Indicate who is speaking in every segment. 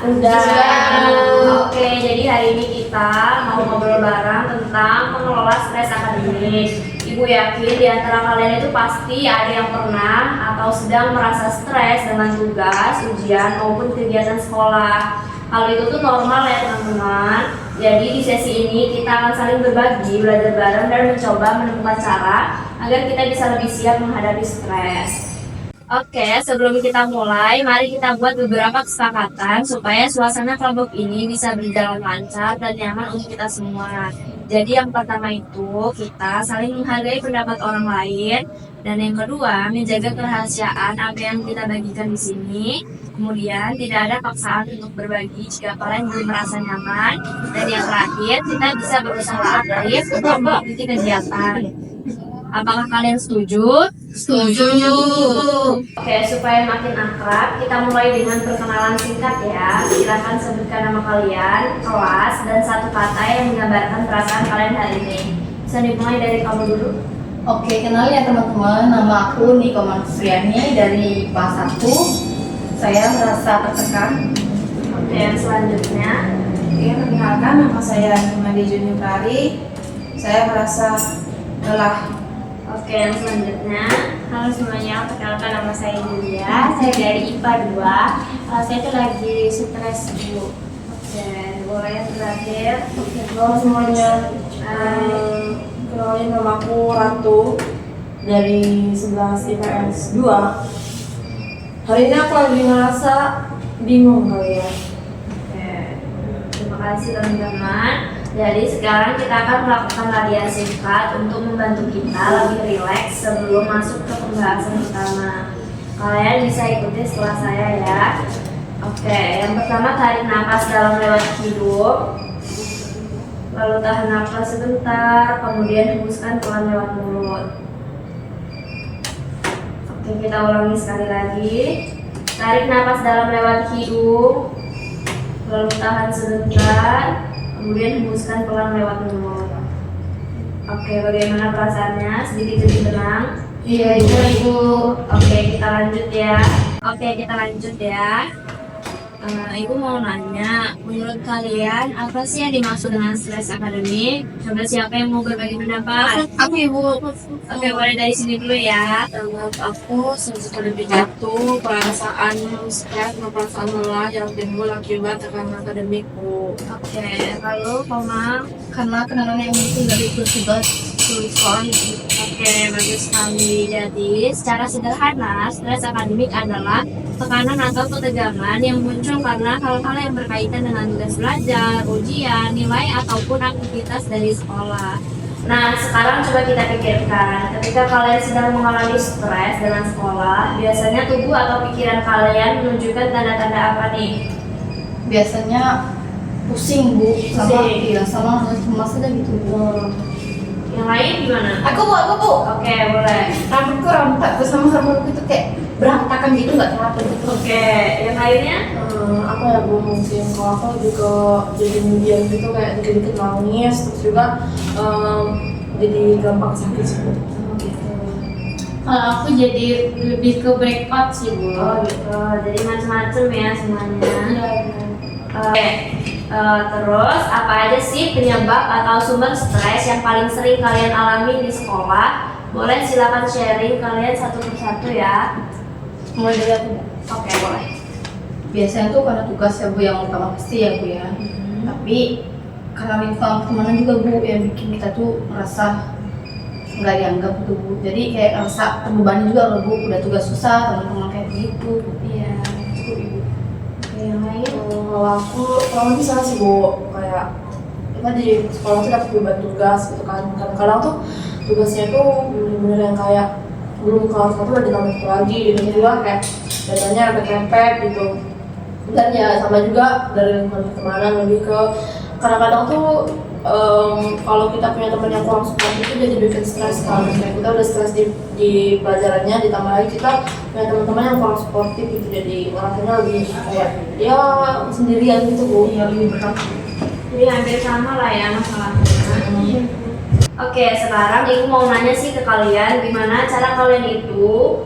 Speaker 1: Udah.
Speaker 2: Oke, jadi hari ini kita mau ngobrol bareng tentang mengelola stres akademik. Ibu yakin di antara kalian itu pasti ada yang pernah atau sedang merasa stres dengan tugas, ujian maupun kegiatan sekolah. Hal itu tuh normal ya teman-teman. Jadi di sesi ini kita akan saling berbagi, belajar bareng dan mencoba menemukan cara agar kita bisa lebih siap menghadapi stres. Oke, sebelum kita mulai, mari kita buat beberapa kesepakatan supaya suasana kelompok ini bisa berjalan lancar dan nyaman untuk kita semua. Jadi yang pertama itu, kita saling menghargai pendapat orang lain. Dan yang kedua, menjaga kerahasiaan apa yang kita bagikan di sini. Kemudian, tidak ada paksaan untuk berbagi jika kalian belum merasa nyaman. Dan yang terakhir, kita bisa berusaha aktif untuk mengikuti kegiatan. Apakah kalian setuju?
Speaker 1: Setuju.
Speaker 2: Oke, supaya makin akrab, kita mulai dengan perkenalan singkat ya. Silakan sebutkan nama kalian, kelas, dan satu kata yang menggambarkan perasaan kalian hari ini. Bisa dimulai dari kamu dulu.
Speaker 1: Oke, kenal ya teman-teman. Nama aku Niko Mansuriani dari kelas 1. Saya merasa tertekan.
Speaker 2: Oke, yang selanjutnya.
Speaker 3: Oke, perkenalkan nama saya Nimadi Juniukari. Saya merasa lelah.
Speaker 2: Oke, yang selanjutnya. Halo semuanya, perkenalkan nama saya Julia. Saya dari IPA 2. Saya itu lagi stres, Bu. Oke, boleh yang terakhir.
Speaker 3: Halo semuanya. Kenalin nama aku Ratu dari 11 IPS 2. Hari ini aku lagi ngerasa bingung kali ya.
Speaker 2: Oke, terima kasih teman-teman. Jadi sekarang kita akan melakukan latihan singkat untuk membantu kita lebih rileks sebelum masuk ke pembahasan utama. Kalian bisa ikuti setelah saya ya. Oke, yang pertama tarik napas dalam lewat hidung. Lalu tahan napas sebentar, kemudian hembuskan pelan lewat mulut. Oke, kita ulangi sekali lagi. Tarik napas dalam lewat hidung. Lalu tahan sebentar, kemudian hembuskan pelan lewat mulut. Oke, bagaimana perasaannya? Sedikit lebih tenang?
Speaker 1: Iya, Ibu.
Speaker 2: Oke, kita lanjut ya. Ibu mau nanya, menurut kalian apa sih yang dimaksud dengan stres akademik? Coba siapa yang mau berbagi pendapat?
Speaker 1: Aku Ibu.
Speaker 2: Oke, boleh dari sini dulu ya.
Speaker 4: Menurut aku, stres akademik itu perasaan stres atau perasaan lelah yang timbul akibat tekanan akademik, Bu.
Speaker 2: Oke, lalu Komang.
Speaker 1: Karena kenangan yang muncul dari tugas tulisan.
Speaker 2: Oke, bagus sekali. Jadi, secara sederhana, stres akademik adalah tekanan atau ketegangan yang muncul karena hal-hal yang berkaitan dengan tugas belajar, ujian, nilai, ataupun aktivitas dari sekolah. Nah, sekarang coba kita pikirkan, ketika kalian sedang mengalami stres dengan sekolah, biasanya tubuh atau pikiran kalian menunjukkan tanda-tanda apa nih?
Speaker 1: Biasanya pusing Bu, sama
Speaker 2: Pusing.
Speaker 1: iya, sama cemas aja gitu Bu.
Speaker 2: Yang lain gimana?
Speaker 1: Aku Bu.
Speaker 2: Oke, boleh.
Speaker 1: Rambutku rontok sama rambutku itu kayak berantakan gitu, nggak teratur gitu.
Speaker 2: Oke, yang lainnya?
Speaker 3: Apa ya Bu, mungkin kalau aku juga jadi median gitu kayak dikit-dikit nangis, terus juga jadi gampang sakit sih Bu.
Speaker 2: Gitu.
Speaker 5: Kalau aku jadi lebih ke breakout sih Bu.
Speaker 2: Oh gitu, jadi macam-macam ya semuanya. Oke, terus apa aja sih penyebab atau sumber stres yang paling sering kalian alami di sekolah? Boleh silakan sharing kalian satu persatu ya.
Speaker 1: Mulai dari aku Bu.
Speaker 2: Oke, boleh.
Speaker 1: Biasanya tuh karena tugas ya Bu, yang utama pasti ya Bu ya. Tapi karena lingkungan pertemanan juga Bu yang bikin kita tuh merasa nggak dianggap gitu Bu. Jadi kayak ngerasa terbebani juga loh Bu, udah tugas susah, teman-teman kayak begitu.
Speaker 2: Iya.
Speaker 3: Cukup Ibu.
Speaker 2: Oke, yang lain?
Speaker 3: Kalau aku kurang lebih sama sih Bu, kayak kita di sekolah tuh dapat beban tugas gitu kan. Kadang-kadang tuh tugasnya tuh bener-bener yang kayak belum kelar satu udah ditambah satu lagi, dan juga kayak datanya repet-repet gitu. Dan ya sama juga dari lingkungan pertemanan lebih ke kadang-kadang tuh kalau kita punya teman yang kurang support itu jadi bikin stres kan. Kayak kita udah stres di pelajarannya, ditambah lagi kita punya teman-teman yang kurang supportif gitu, jadi rasanya lebih kayak ya sendirian gitu Bu.
Speaker 1: Iya, lebih berat.
Speaker 2: Jadi hampir sama lah ya masalahnya. Oke, sekarang Ibu mau nanya sih ke kalian, gimana cara kalian itu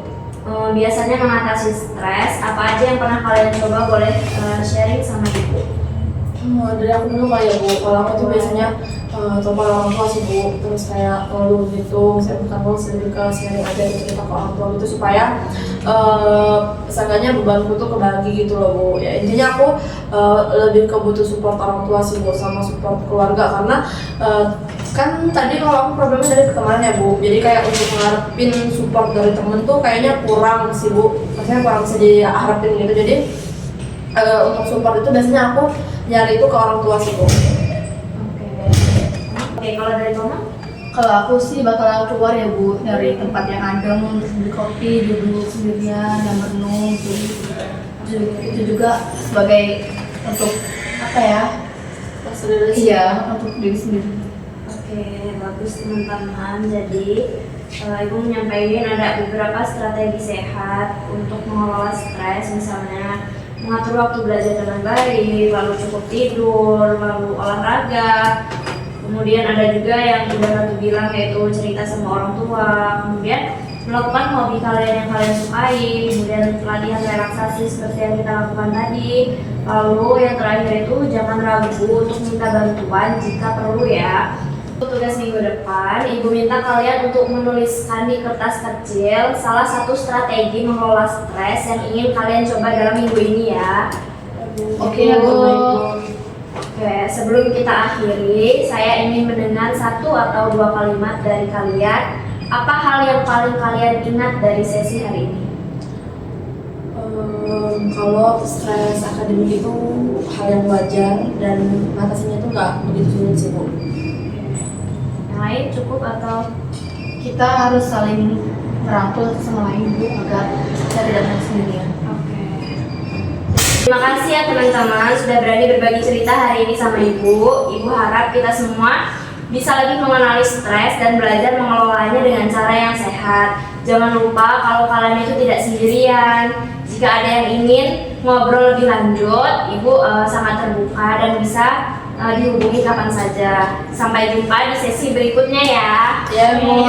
Speaker 2: biasanya mengatasi stres? Apa aja yang pernah kalian coba? Boleh sharing sama ibu.
Speaker 3: Dari aku dulu kali ya Bu, kalau aku tuh biasanya telepon orang tua sih Bu, terus kayak ngeluh gitu, saya bukan ngeluh sih, lebih ke sharing aja gitu, cerita ke orang tua gitu supaya seenggaknya bebanku tuh kebagi gitu loh Bu. Ya intinya aku lebih ke butuh support orang tua sih Bu, sama support keluarga karena kan tadi kalau aku problemnya dari pertemanan ya Bu, jadi kayak untuk ngarepin support dari temen tuh kayaknya kurang sih Bu, maksudnya kurang bisa diharapin gitu, jadi untuk support itu biasanya aku nyari itu ke orang tua sih Bu.
Speaker 2: Oke, kalau dari Mama?
Speaker 1: Kalau aku sih bakalan keluar ya Bu, dari tempat yang adem, terus beli kopi, duduk sendirian, yang merenung gitu. Itu juga sebagai untuk apa ya? Iya, untuk diri sendiri.
Speaker 2: Oke, bagus teman-teman. Jadi Ibu menyampaikan ada beberapa strategi sehat untuk mengelola stres, misalnya mengatur waktu belajar dengan baik, lalu cukup tidur, lalu olahraga. Kemudian ada juga yang udah Ratu bilang yaitu cerita sama orang tua. Kemudian melakukan hobi kalian yang kalian sukai. Kemudian latihan relaksasi seperti yang kita lakukan tadi. Lalu yang terakhir itu jangan ragu untuk minta bantuan jika perlu ya. Untuk tugas minggu depan, Ibu minta kalian untuk menuliskan di kertas kecil salah satu strategi mengelola stres yang ingin kalian coba dalam minggu ini ya.
Speaker 1: Oke ya Bu.
Speaker 2: Oke, sebelum kita akhiri, saya ingin mendengar 1 atau 2 kalimat dari kalian. Apa hal yang paling kalian ingat dari sesi hari ini?
Speaker 3: Kalau stres akademik itu hal yang wajar dan mengatasinya itu nggak begitu sulit sih Bu.
Speaker 2: Yang lain cukup atau?
Speaker 1: Kita harus saling merangkul satu sama lain Bu, agar kita tidak menang sendirian.
Speaker 2: Oke. Terima kasih ya teman-teman sudah berani berbagi cerita hari ini sama Ibu. Ibu harap kita semua bisa lebih mengenali stres dan belajar mengelolanya dengan cara yang sehat. Jangan lupa kalau kalian itu tidak sendirian. Jika ada yang ingin ngobrol lebih lanjut, Ibu sangat terbuka dan bisa dihubungi kapan saja. Sampai jumpa di sesi berikutnya ya.
Speaker 3: Ya Bu.